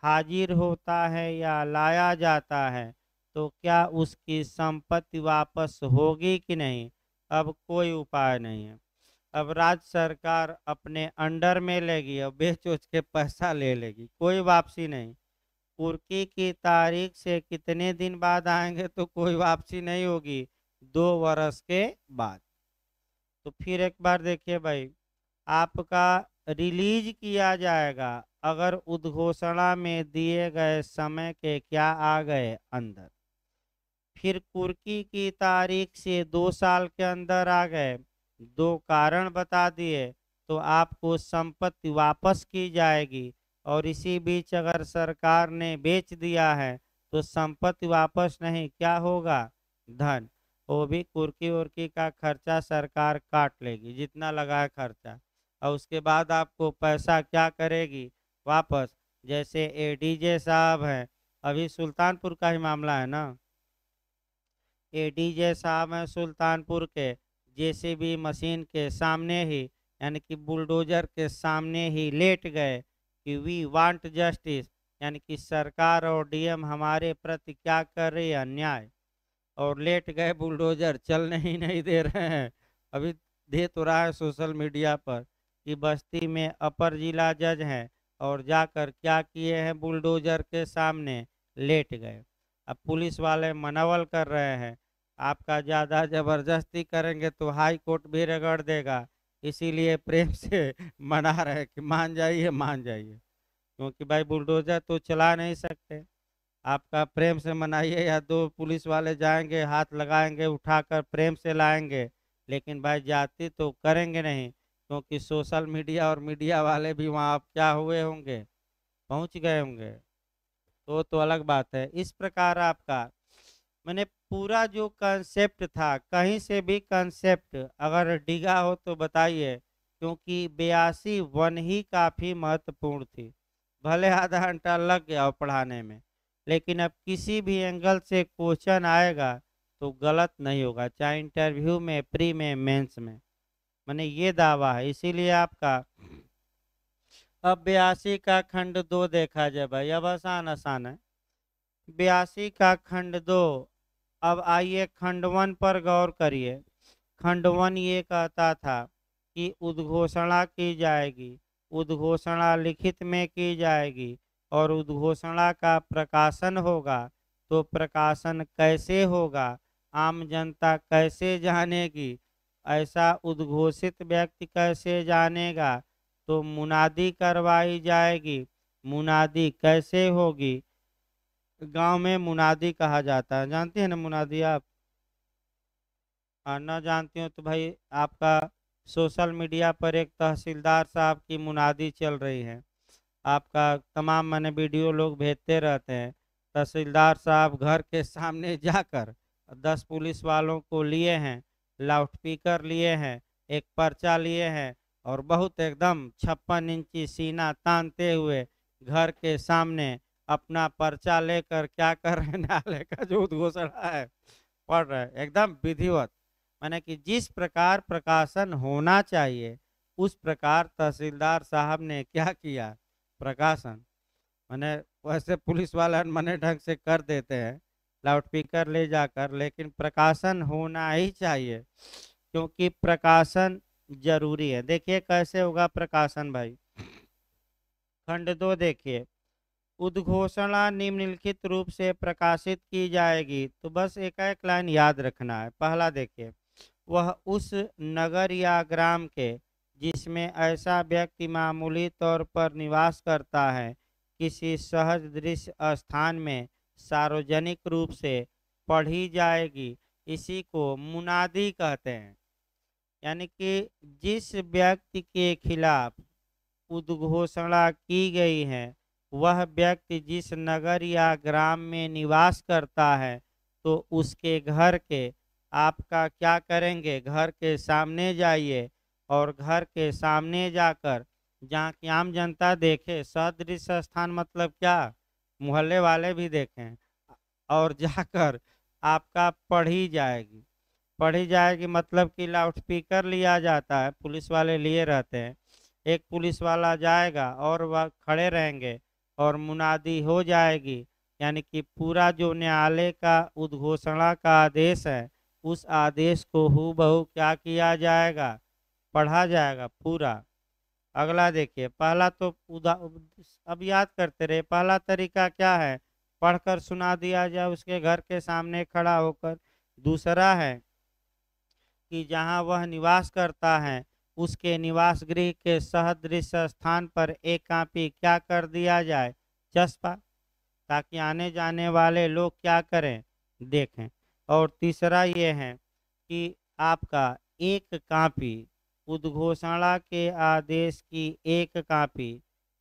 A: हाजिर होता है या लाया जाता है, तो क्या उसकी संपत्ति वापस होगी कि नहीं, अब कोई उपाय नहीं है। अब राज्य सरकार अपने अंडर में लेगी और बेच उच के पैसा ले लेगी, कोई वापसी नहीं। कुर्की की तारीख से कितने दिन बाद आएंगे तो कोई वापसी नहीं होगी, 2 वर्ष के बाद। तो फिर एक बार देखिए भाई, आपका रिलीज किया जाएगा अगर उद्घोषणा में दिए गए समय के क्या आ गए, अंदर। फिर कुर्की की तारीख से 2 साल के अंदर आ गए, 2 कारण बता दिए, तो आपको संपत्ति वापस की जाएगी। और इसी बीच अगर सरकार ने बेच दिया है तो संपत्ति वापस नहीं, क्या होगा, धन। वो भी कुर्की उर्की का खर्चा सरकार काट लेगी, जितना लगा है खर्चा, और उसके बाद आपको पैसा क्या करेगी, वापस। जैसे एडीजे साहब हैं, अभी सुल्तानपुर का ही मामला है ना, एडीजे साहब हैं सुल्तानपुर के, जेसीबी मशीन के सामने ही, यानी कि बुलडोजर के सामने ही लेट गए कि वी वांट जस्टिस, यानी कि सरकार और डीएम हमारे प्रति क्या कर रही है, अन्याय। और लेट गए, बुलडोजर चलने ही नहीं दे रहे हैं। अभी दे तो रहा है सोशल मीडिया पर कि बस्ती में अपर जिला जज हैं और जाकर क्या किए हैं, बुलडोजर के सामने लेट गए। अब पुलिस वाले मनवल कर रहे हैं, आपका ज़्यादा ज़बरदस्ती करेंगे तो हाई कोर्ट भी रगड़ देगा, इसीलिए प्रेम से मना रहे हैं कि मान जाइए मान जाइए, क्योंकि भाई बुलडोजर तो चला नहीं सकते। आपका प्रेम से मनाइए, या दो पुलिस वाले जाएंगे, हाथ लगाएंगे, उठाकर प्रेम से लाएंगे, लेकिन भाई जाति तो करेंगे नहीं, क्योंकि सोशल मीडिया और मीडिया वाले भी वहाँ आप क्या हुए होंगे, पहुँच गए होंगे, तो अलग बात है। इस प्रकार आपका मैंने पूरा जो कंसेप्ट था, कहीं से भी कंसेप्ट अगर डिगा हो तो बताइए, क्योंकि 82 वन ही काफ़ी महत्वपूर्ण थी। भले आधा घंटा लग गया हो पढ़ाने में, लेकिन अब किसी भी एंगल से क्वेश्चन आएगा तो गलत नहीं होगा, चाहे इंटरव्यू में, प्री में, मेंस में। मैंने ये दावा है, इसीलिए आपका अब 82 का खंड 2 देखा जाए भाई, अब आसान आसान है। 82 का खंड 2, अब आइए खंड 1 पर गौर करिए। खंड 1 ये कहता था कि उद्घोषणा की जाएगी, उद्घोषणा लिखित में की जाएगी, और उद्घोषणा का प्रकाशन होगा। तो प्रकाशन कैसे होगा, आम जनता कैसे जानेगी, ऐसा उद्घोषित व्यक्ति कैसे जानेगा, तो मुनादी करवाई जाएगी। मुनादी कैसे होगी, गांव में मुनादी कहा जाता है, जानते हैं ना मुनादी आप, ना जानती हो तो भाई आपका सोशल मीडिया पर एक तहसीलदार साहब की मुनादी चल रही है, आपका तमाम मैंने वीडियो लोग भेजते रहते हैं। तहसीलदार साहब घर के सामने जाकर 10 पुलिस वालों को लिए हैं, लाउडस्पीकर लिए हैं, एक पर्चा लिए हैं, और बहुत एकदम 56 इंची सीना तानते हुए घर के सामने अपना पर्चा लेकर क्या कर रहे हैं, न्यायालय का जो उद्घोषणा है पढ़ रहे हैं, एकदम विधिवत। माने कि जिस प्रकार प्रकाशन होना चाहिए उस प्रकार तहसीलदार साहब ने क्या किया, प्रकाशन। मैंने वैसे पुलिस वाले अनमने ढंग से कर देते हैं लाउडस्पीकर ले जाकर, लेकिन प्रकाशन होना ही चाहिए, क्योंकि प्रकाशन जरूरी है। देखिए कैसे होगा प्रकाशन भाई, खंड 2 देखिए, उद्घोषणा निम्नलिखित रूप से प्रकाशित की जाएगी। तो बस एक एक लाइन याद रखना है। पहला देखिए, वह उस नगर या ग्राम के जिसमें ऐसा व्यक्ति मामूली तौर पर निवास करता है, किसी सहज दृश्य स्थान में सार्वजनिक रूप से पढ़ी जाएगी। इसी को मुनादी कहते हैं। यानी कि जिस व्यक्ति के खिलाफ उद्घोषणा की गई है, वह व्यक्ति जिस नगर या ग्राम में निवास करता है, तो उसके घर के आपका क्या करेंगे, घर के सामने जाइए, और घर के सामने जाकर जहाँ की आम जनता देखे, सदृश स्थान मतलब क्या, मोहल्ले वाले भी देखें, और जाकर आपका पढ़ी जाएगी। पढ़ी जाएगी मतलब कि लाउडस्पीकर लिया जाता है, पुलिस वाले लिए रहते हैं, एक पुलिस वाला जाएगा और वह खड़े रहेंगे और मुनादी हो जाएगी। यानी कि पूरा जो न्यायालय का उद्घोषणा का आदेश है, उस आदेश को हूबहू क्या किया जाएगा, पढ़ा जाएगा पूरा। अगला देखिए, पहला तो अब याद करते रहे, पहला तरीका क्या है, पढ़कर सुना दिया जाए उसके घर के सामने खड़ा होकर। दूसरा है कि जहां वह निवास करता है उसके निवास गृह के सदृश स्थान पर एक कापी क्या कर दिया जाए, चस्पा, ताकि आने जाने वाले लोग क्या करें, देखें। और तीसरा ये है कि आपका एक कॉपी उद्घोषणा के आदेश की एक कॉपी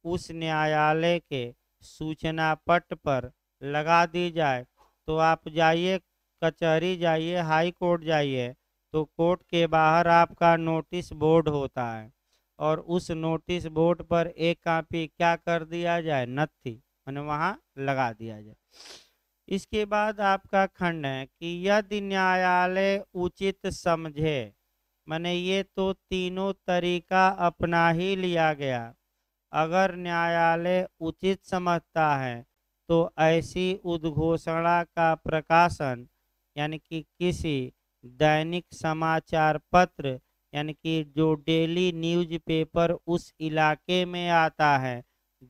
A: उस न्यायालय के सूचना पट पर लगा दी जाए। तो आप जाइए, कचहरी जाइए, हाई कोर्ट जाइए, तो कोर्ट के बाहर आपका नोटिस बोर्ड होता है और उस नोटिस बोर्ड पर एक कॉपी क्या कर दिया जाए, नथी मैंने वहाँ लगा दिया जाए। इसके बाद आपका खंड है कि यदि न्यायालय उचित समझे, माने ये तो तीनों तरीका अपना ही लिया गया। अगर न्यायालय उचित समझता है तो ऐसी उद्घोषणा का प्रकाशन यानी कि किसी दैनिक समाचार पत्र यानी कि जो डेली न्यूज़पेपर उस इलाके में आता है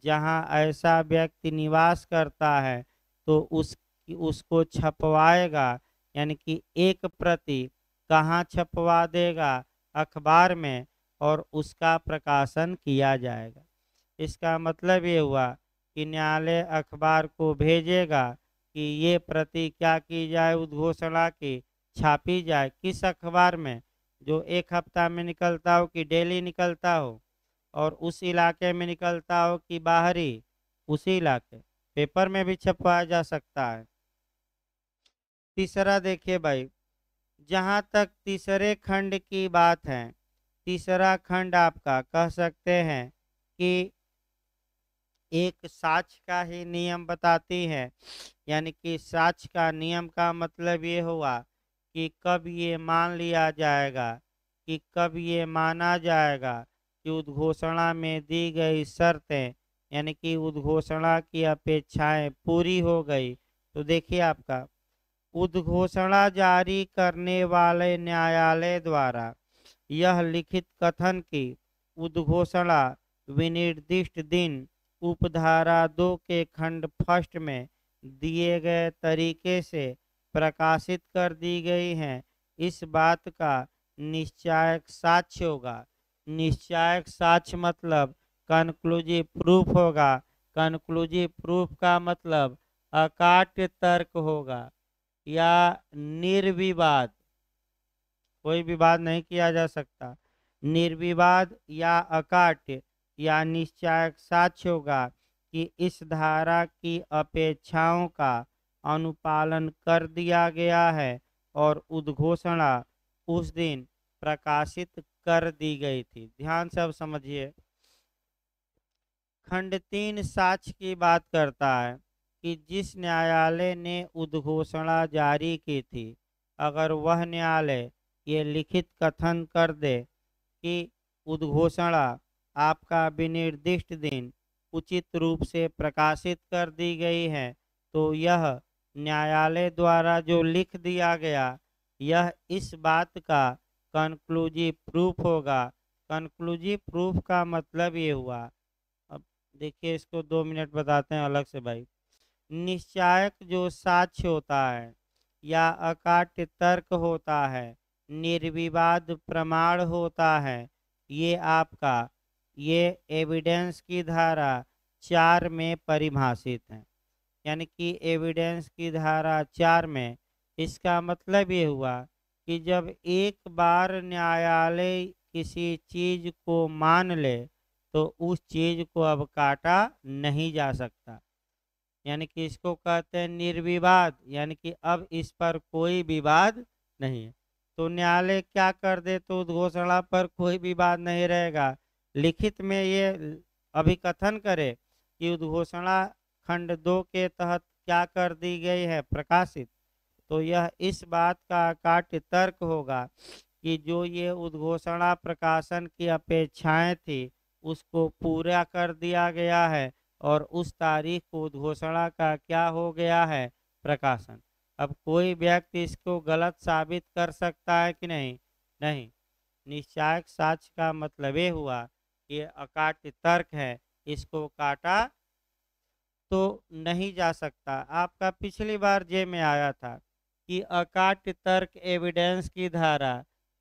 A: जहां ऐसा व्यक्ति निवास करता है, तो उसको छपवाएगा। यानी कि एक प्रति कहाँ छपवा देगा, अखबार में, और उसका प्रकाशन किया जाएगा। इसका मतलब ये हुआ कि न्यायालय अखबार को भेजेगा कि ये प्रति क्या की जाए, उद्घोषणा की छापी जाए। किस अखबार में, जो एक हफ्ता में निकलता हो कि डेली निकलता हो, और उस इलाके में निकलता हो कि बाहरी, उसी इलाके पेपर में भी छपवाया जा सकता है। तीसरा देखिए भाई, जहाँ तक तीसरे खंड की बात है, तीसरा खंड आपका कह सकते हैं कि एक साक्ष्य का ही नियम बताती है। यानी कि साक्ष्य का नियम का मतलब ये हुआ कि कब ये मान लिया जाएगा, कि कब ये माना जाएगा कि उद्घोषणा में दी गई शर्तें यानी कि उद्घोषणा की अपेक्षाएं पूरी हो गई। तो देखिए आपका उद्घोषणा जारी करने वाले न्यायालय द्वारा यह लिखित कथन की उद्घोषणा विनिर्दिष्ट दिन उपधारा 2 के खंड फर्स्ट में दिए गए तरीके से प्रकाशित कर दी गई हैं, इस बात का निश्चायक साक्ष्य होगा। निश्चायक साक्ष्य मतलब कंक्लूसिव प्रूफ होगा। कंक्लूसिव प्रूफ का मतलब अकाट्य तर्क होगा या निर्विवाद, कोई विवाद नहीं किया जा सकता, निर्विवाद या अकाट्य या निश्चायक साक्ष्य होगा कि इस धारा की अपेक्षाओं का अनुपालन कर दिया गया है और उद्घोषणा उस दिन प्रकाशित कर दी गई थी। ध्यान से अब समझिए, खंड 3 साक्ष्य की बात करता है कि जिस न्यायालय ने उद्घोषणा जारी की थी, अगर वह न्यायालय ये लिखित कथन कर दे कि उद्घोषणा आपका विनिर्दिष्ट दिन उचित रूप से प्रकाशित कर दी गई है, तो यह न्यायालय द्वारा जो लिख दिया गया यह इस बात का कंक्लूसिव प्रूफ होगा। कंक्लूसिव प्रूफ का मतलब ये हुआ, अब देखिए इसको 2 मिनट बताते हैं अलग से भाई। निश्चायक जो साक्ष्य होता है या अकाट्य तर्क होता है, निर्विवाद प्रमाण होता है, ये आपका ये एविडेंस की धारा 4 में परिभाषित है। यानी कि एविडेंस की धारा 4 में इसका मतलब ये हुआ कि जब एक बार न्यायालय किसी चीज को मान ले तो उस चीज को अब काटा नहीं जा सकता। यानी कि इसको कहते हैं निर्विवाद, यानी कि अब इस पर कोई विवाद नहीं है। तो न्यायालय क्या कर दे तो उद्घोषणा पर कोई विवाद नहीं रहेगा। लिखित में ये अभिकथन करे कि उद्घोषणा खंड 2 के तहत क्या कर दी गई है, प्रकाशित, तो यह इस बात का काट्य तर्क होगा कि जो ये उद्घोषणा प्रकाशन की अपेक्षाएं थी उसको पूरा कर दिया गया है और उस तारीख को उद्घोषणा का क्या हो गया है, प्रकाशन। अब कोई व्यक्ति इसको गलत साबित कर सकता है कि नहीं, नहीं। निश्चायक साक्ष्य का मतलब ये हुआ कि अकाट्य तर्क है, इसको काटा तो नहीं जा सकता। आपका पिछली बार जे में आया था कि अकाट्य तर्क एविडेंस की धारा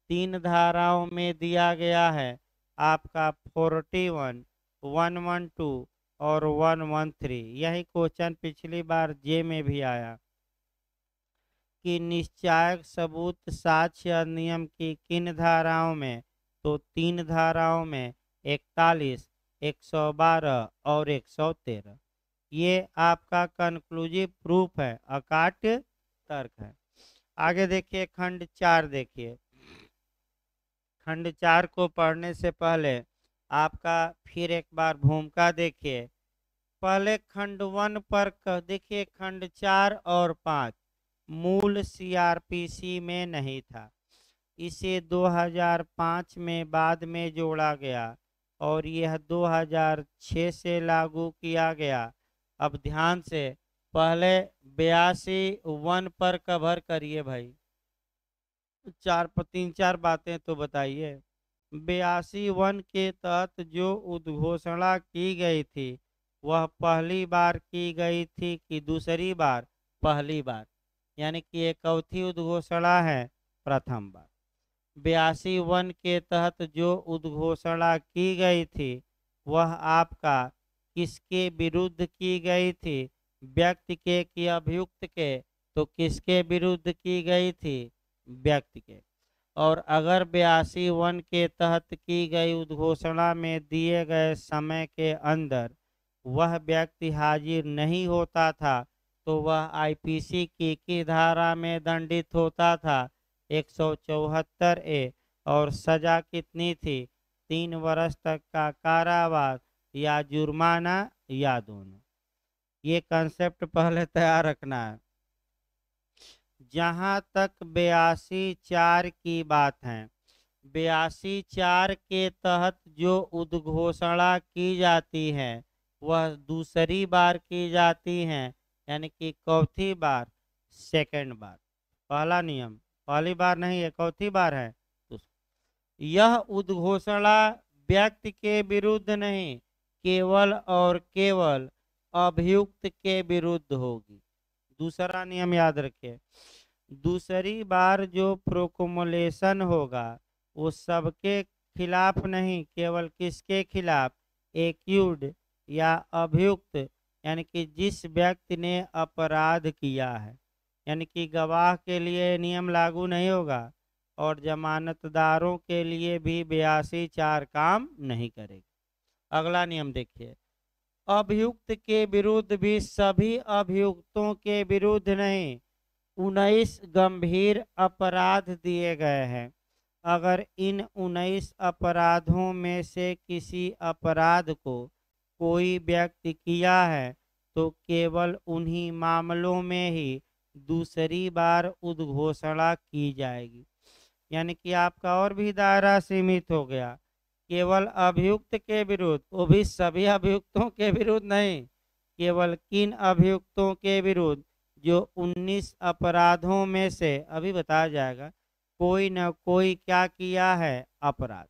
A: 3 धाराओं में दिया गया है, आपका 41, 112 और 113। यही क्वेश्चन पिछली बार जे में भी आया। कि निश्चायक सबूत साक्ष्य अधिनियम की किन धाराओं में, तो 3 धाराओं में, 41, 112 और 113। ये आपका कंक्लूसिव प्रूफ है, अकाट्य तर्क है। आगे देखिए खंड 4 देखिए। खंड 4 को पढ़ने से पहले आपका फिर एक बार भूमिका देखिए। पहले खंड 1 पर देखिए, खंड 4 और 5 मूल सीआरपीसी में नहीं था, इसे 2005 में बाद में जोड़ा गया और यह 2006 से लागू किया गया। अब ध्यान से पहले 82 पर कवर करिए भाई, 3-4 बातें तो बताइए। 82 के तहत जो उद्घोषणा की गई थी वह पहली बार की गई थी कि दूसरी बार? पहली बार, यानी कि एक चौथी उद्घोषणा है, प्रथम बार। 82 के तहत जो उद्घोषणा की गई थी वह आपका किसके विरुद्ध की गई थी? व्यक्ति के कि अभियुक्त के? तो किसके विरुद्ध की गई थी? व्यक्ति के। और अगर 82 के तहत की गई उद्घोषणा में दिए गए समय के अंदर वह व्यक्ति हाजिर नहीं होता था तो वह आईपीसी की धारा में दंडित होता था? 174 ए। और सजा कितनी थी? 3 वर्ष तक का कारावास या जुर्माना या दोनों। ये कंसेप्ट पहले तैयार रखना है। जहां तक 82(4) की बात है, 82(4) के तहत जो उद्घोषणा की जाती है वह दूसरी बार की जाती है, यानी कि चौथी बार, सेकंड बार। पहला नियम, पहली बार नहीं है, चौथी बार है। तो यह उद्घोषणा व्यक्ति के विरुद्ध नहीं, केवल और केवल अभियुक्त के विरुद्ध होगी। दूसरा नियम याद रखिए, दूसरी बार जो प्रोक्लेमेशन होगा वो सबके खिलाफ नहीं, केवल किसके खिलाफ? एक्यूज्ड या अभियुक्त, यानी कि जिस व्यक्ति ने अपराध किया है। यानी कि गवाह के लिए नियम लागू नहीं होगा और जमानतदारों के लिए भी 82(4) काम नहीं करेगी। अगला नियम देखिए, अभियुक्त के विरुद्ध भी सभी अभियुक्तों के विरुद्ध नहीं, 19 गंभीर अपराध दिए गए हैं। अगर इन 19 अपराधों में से किसी अपराध को कोई व्यक्ति किया है तो केवल उन्हीं मामलों में ही दूसरी बार उद्घोषणा की जाएगी। यानी कि आपका और भी दायरा सीमित हो गया, केवल अभियुक्त के विरुद्ध, वो भी सभी अभियुक्तों के विरुद्ध नहीं, केवल किन अभियुक्तों के विरुद्ध? जो 19 अपराधों में से अभी बताया जाएगा कोई न कोई क्या किया है? अपराध।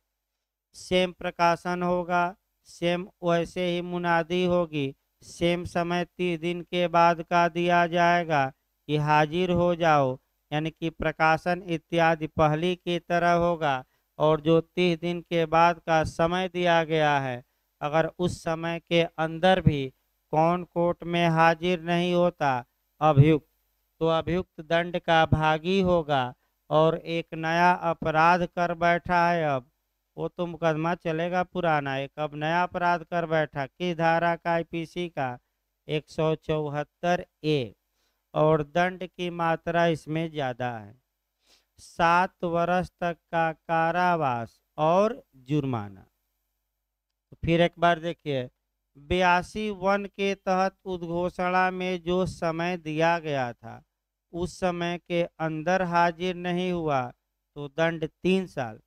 A: सेम प्रकाशन होगा, सेम वैसे ही मुनादी होगी, सेम समय 30 दिन के बाद का दिया जाएगा कि हाजिर हो जाओ, यानी कि प्रकाशन इत्यादि पहली की तरह होगा। और जो 30 दिन के बाद का समय दिया गया है, अगर उस समय के अंदर भी कौन कोर्ट में हाजिर नहीं होता? अभियुक्त, तो अभियुक्त दंड का भागी होगा। और एक नया अपराध कर बैठा है, अब वो तो मुकदमा चलेगा पुराना, एक अब नया अपराध कर बैठा, किस धारा का? आईपीसी का 174 ए। और दंड की मात्रा इसमें ज्यादा है, 7 वर्ष तक का कारावास और जुर्माना। तो फिर एक बार देखिए, 82 के तहत उद्घोषणा में जो समय दिया गया था उस समय के अंदर हाजिर नहीं हुआ तो दंड 3 साल।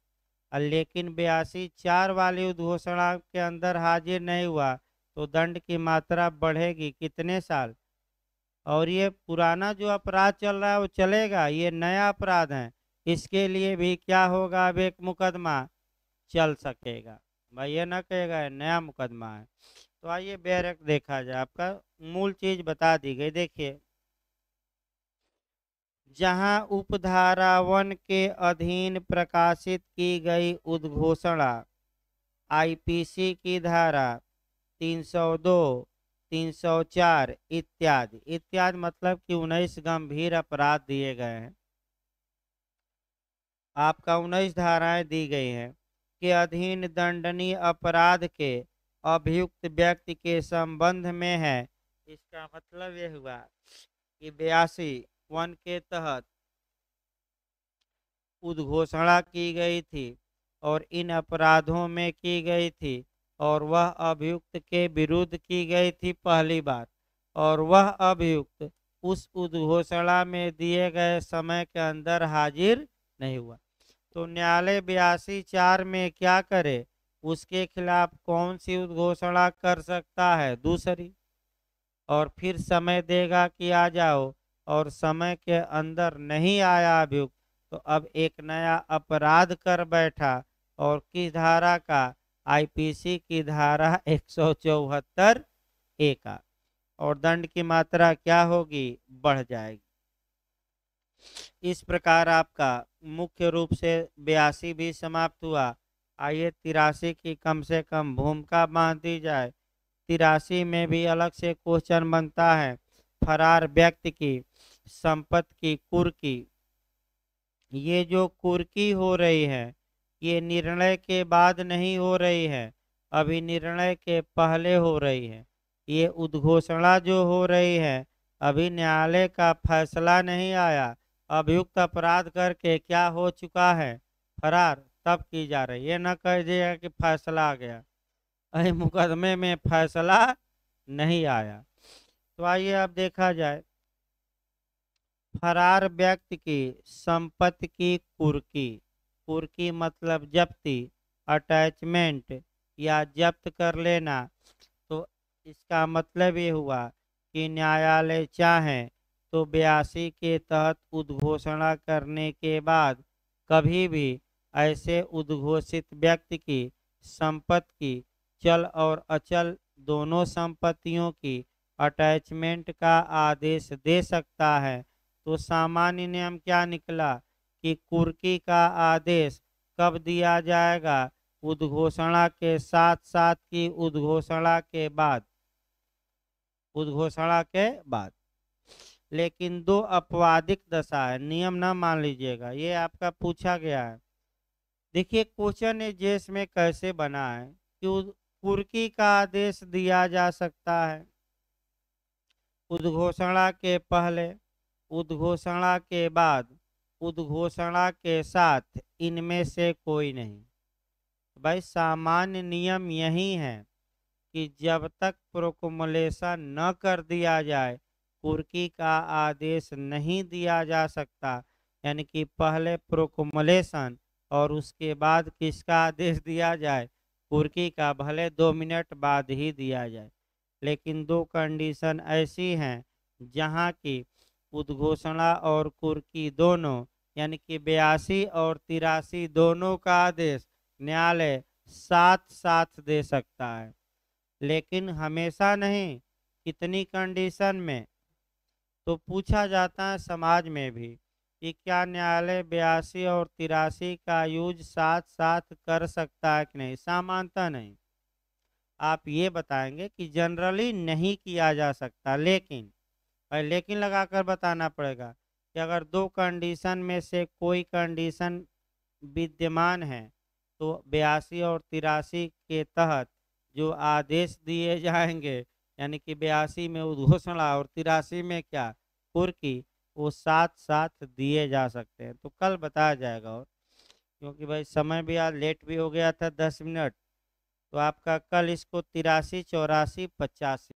A: लेकिन 82(4) वाली उद्घोषणा के अंदर हाजिर नहीं हुआ तो दंड की मात्रा बढ़ेगी, कितने साल? और ये पुराना जो अपराध चल रहा है वो चलेगा, ये नया अपराध है, इसके लिए भी क्या होगा? अब एक मुकदमा चल सकेगा भाई, ये ना कहेगा ये नया मुकदमा है। तो आइए बैरक देखा जाए, आपका मूल चीज बता दी गई। देखिए, जहां उपधारा 1 के अधीन प्रकाशित की गई उद्घोषणा आईपीसी की धारा 302, 304 इत्यादि। इत्यादि मतलब कि 19 गंभीर अपराध दिए गए हैं। आपका 19 धाराएं दी गई हैं के अधीन दंडनीय अपराध के अभियुक्त व्यक्ति के संबंध में है। इसका मतलब यह हुआ कि 82 के तहत उद्घोषणा की गई थी और इन अपराधों में की गई थी और वह अभियुक्त के विरुद्ध की गई थी पहली बार, और वह अभियुक्त उस उद्घोषणा में दिए गए समय के अंदर हाजिर नहीं हुआ। तो न्यायालय 82(4) में क्या करे, उसके खिलाफ कौन सी उद्घोषणा कर सकता है, दूसरी, और फिर समय देगा कि आ जाओ, और समय के अंदर नहीं आया अभियुक्त तो अब एक नया अपराध कर बैठा, और किस धारा का, आईपीसी की धारा 174(a) का, और दंड की मात्रा क्या होगी, बढ़ जाएगी। इस प्रकार आपका मुख्य रूप से 82 भी समाप्त हुआ। आइए 83 की कम से कम भूमिका बांध दी जाए। 83 में भी अलग से क्वेश्चन बनता है, फरार व्यक्ति की संपत्ति की कुर्की। ये जो कुर्की हो रही है ये निर्णय के बाद नहीं हो रही है, अभी निर्णय के पहले हो रही है। ये उद्घोषणा जो हो रही है अभी न्यायालय का फैसला नहीं आया, अभियुक्त अपराध करके क्या हो चुका है, फरार, तब की जा रही है। ये न कह दिया कि फैसला आ गया, अरे मुकदमे में फैसला नहीं आया। तो आइए अब देखा जाए, फरार व्यक्ति की संपत्ति की कुर्की। कुर्की मतलब जब्ती, अटैचमेंट या जब्त कर लेना। तो इसका मतलब ये हुआ कि न्यायालय चाहे तो 82 के तहत उद्घोषणा करने के बाद कभी भी ऐसे उद्घोषित व्यक्ति की संपत्ति की, चल और अचल दोनों संपत्तियों की अटैचमेंट का आदेश दे सकता है। तो सामान्य नियम क्या निकला कि कुर्की का आदेश कब दिया जाएगा, उद्घोषणा के साथ साथ की उद्घोषणा के बाद, उद्घोषणा के बाद। लेकिन दो अपवादिक दशा है, नियम ना मान लीजिएगा, ये आपका पूछा गया है। देखिए क्वेश्चन जेस में कैसे बना है कि कुर्की का आदेश दिया जा सकता है उद्घोषणा के पहले, उद्घोषणा के बाद, उद्घोषणा के साथ, इनमें से कोई नहीं। भाई सामान्य नियम यही है कि जब तक प्रोक्लेमेशन न कर दिया जाए कुर्की का आदेश नहीं दिया जा सकता। यानी कि पहले प्रोक्लेमेशन और उसके बाद किसका आदेश दिया जाए, कुर्की का, भले 2 मिनट बाद ही दिया जाए। लेकिन दो कंडीशन ऐसी हैं जहां की उद्घोषणा और कुर्की दोनों, यानी कि 82 और 83 दोनों का आदेश न्यायालय साथ साथ दे सकता है, लेकिन हमेशा नहीं। कितनी कंडीशन में, तो पूछा जाता है समाज में भी कि क्या न्यायालय 82 और 83 का यूज साथ साथ कर सकता है कि नहीं, सामान्यतः नहीं। आप ये बताएंगे कि जनरली नहीं किया जा सकता, लेकिन लेकिन लगाकर बताना पड़ेगा कि अगर दो कंडीशन में से कोई कंडीशन विद्यमान है तो 82 और 83 के तहत जो आदेश दिए जाएंगे, यानी कि 82 में उद्घोषणा और 83 में क्या, कुर्की, वो साथ साथ दिए जा सकते हैं। तो कल बताया जाएगा। और क्योंकि भाई समय भी आज लेट भी हो गया था 10 मिनट, तो आपका कल इसको 83, 84, 85